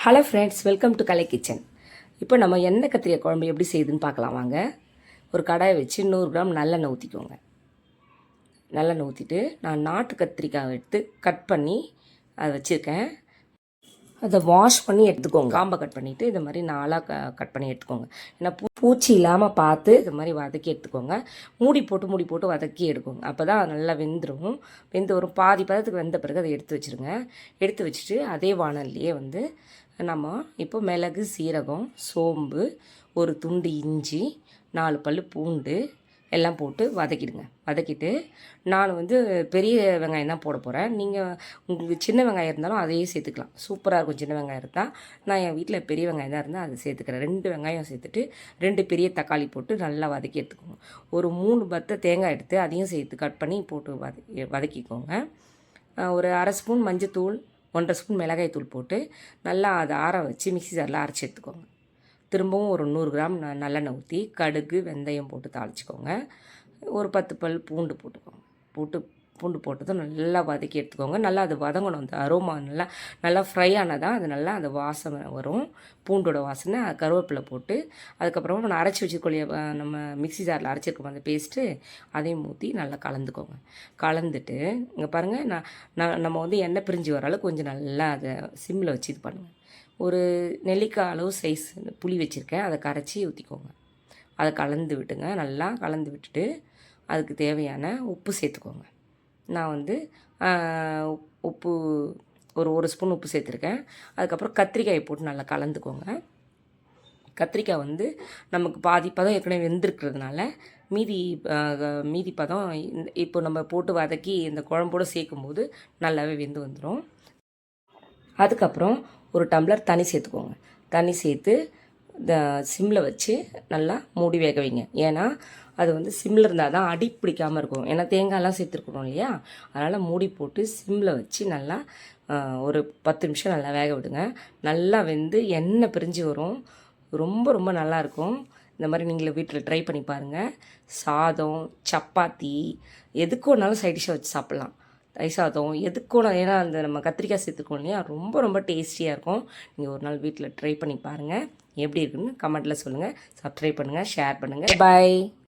Hello friends, welcome to Kalai kitchen. இப்போ நம்ம எண்ணெய் கத்திரிக்காய் குழம்பு எப்படி செய்யுதுன்னு பார்க்கலாம் வாங்க. ஒரு கடாயை வச்சு 100 கிராம் நல்லெண்ணெய் ஊற்றிக்கோங்க. நல்லெண்ணெய் ஊற்றிட்டு நான் நாட்டு கத்திரிக்காய் எடுத்து கட் பண்ணி அதை வச்சுருக்கேன். அதை வாஷ் பண்ணி எடுத்துக்கோங்க. காம்பை கட் பண்ணிவிட்டு இது மாதிரி நாளாக கட் பண்ணி எடுத்துக்கோங்க. ஏன்னா பூச்சி இல்லாமல் பார்த்து இது மாதிரி வதக்கி எடுத்துக்கோங்க. மூடி போட்டு வதக்கி எடுக்கோங்க. அப்போ தான் நல்லா வெந்துடும். வெந்து ஒரு பாதி பதத்துக்கு வெந்த பிறகு அதை எடுத்து வச்சுருங்க. எடுத்து வச்சுட்டு அதே வானல்லையே நம்ம இப்போ மிளகு, சீரகம், சோம்பு, ஒரு துண்டு இஞ்சி, 4 பல் பூண்டு எல்லாம் போட்டு வதக்கிடுங்க. வதக்கிட்டு நான் பெரிய வெங்காயம் தான் போட போகிறேன். நீங்கள் உங்களுக்கு சின்ன வெங்காயம் இருந்தாலும் அதையே சேர்த்துக்கலாம். சூப்பராக இருக்கும். சின்ன வெங்காயம் இருந்தால் நான் என் வீட்டில் பெரிய வெங்காயம் தான் இருந்தால் அதை சேர்த்துக்கிறேன். 2 வெங்காயம் சேர்த்துட்டு 2 பெரிய தக்காளி போட்டு நல்லா வதக்கி எடுத்துக்கோங்க. ஒரு 3 பத்தை தேங்காய் எடுத்து அதையும் சேர்த்து கட் பண்ணி போட்டு வதக்கிக்கோங்க. ஒரு 1/2 ஸ்பூன் மஞ்சத்தூள், 1/2 ஸ்பூன் மிளகாய் தூள் போட்டு நல்லா அதை ஆற வச்சு மிக்ஸி ஜாரில் அரைச்சி எடுத்துக்கோங்க. திரும்பவும் ஒரு 100 கிராம் நல்லெண்ணெய் ஊற்றி கடுகு, வெந்தயம் போட்டு தாளிச்சிக்கோங்க. ஒரு 10 பல் பூண்டு போட்டுக்கோங்க. பூண்டு போட்டதும் நல்லா வதக்கி எடுத்துக்கோங்க. நல்லா அது வதங்கணும். அந்த அரோமா நல்லா ஃப்ரை ஆனதான் அது நல்லா அந்த வாசனை வரும். பூண்டோட வாசனை. கருவேப்பிலை போட்டு அதுக்கப்புறமா நான் அரைச்சி வச்சுக்கொள்ளிய நம்ம மிக்ஸி ஜாரில் அரைச்சிருக்கோம் அந்த பேஸ்ட்டு அதையும் ஊற்றி நல்லா கலந்துக்கோங்க. கலந்துட்டு இங்கே பாருங்கள், நம்ம எண்ணெய் பிரிஞ்சு வர அளவுக்கு கொஞ்சம் நல்லா அதை சிம்மில் வச்சு இது பண்ணுங்கள். ஒரு நெல்லிக்காய் அளவு சைஸ் புளி வச்சுருக்கேன். அதை கரைச்சி ஊற்றிக்கோங்க. அதை கலந்து விட்டுங்க. நல்லா கலந்து விட்டுட்டு அதுக்கு தேவையான உப்பு சேர்த்துக்கோங்க. நான் உப்பு ஒரு ஸ்பூன் உப்பு சேர்த்துருக்கேன். அதுக்கப்புறம் கத்திரிக்காயை போட்டு நல்லா கலந்துக்கோங்க. கத்திரிக்காய் நமக்கு பாதி பதம் ஏற்கனவே வெந்திருக்கிறதுனால மீதி பதம் இப்போ நம்ம போட்டு வதக்கி இந்த குழம்போடு சேர்க்கும்போது நல்லாவே வெந்து வந்துடும். அதுக்கப்புறம் ஒரு டம்ளர் தண்ணி சேர்த்துக்கோங்க. தண்ணி சேர்த்து சிம்மில் வச்சு நல்லா மூடி வேக வைங்க. ஏன்னா அது சிம்மில் இருந்தால் தான் அடி பிடிக்காமல் இருக்கும். ஏன்னா தேங்காயெல்லாம் சேர்த்துருக்கணும் இல்லையா, அதனால் மூடி போட்டு சிம்மில் வச்சு நல்லா ஒரு 10 நிமிஷம் நல்லா வேக விடுங்க. நல்லா வெந்து எண்ணெய் பிரிஞ்சு வரும். ரொம்ப ரொம்ப நல்லாயிருக்கும். இந்த மாதிரி நீங்களும் வீட்டில் ட்ரை பண்ணி பாருங்கள். சாதம், சப்பாத்தி எதுக்கு வேணாலும் சைட் டிஷ்ஷாக வச்சு சாப்பிட்லாம். தயிர் சாதம் எதுக்கும். ஏன்னா நம்ம கத்திரிக்காய் சேர்த்துக்கோம் இல்லையா, ரொம்ப ரொம்ப டேஸ்டியாக இருக்கும். நீங்கள் ஒரு நாள் வீட்டில் ட்ரை பண்ணி பாருங்கள். எப்படி இருக்குன்னு கமெண்ட்டில் சொல்லுங்கள். சப்ஸ்கிரைப் பண்ணுங்கள், ஷேர் பண்ணுங்கள். பாய்.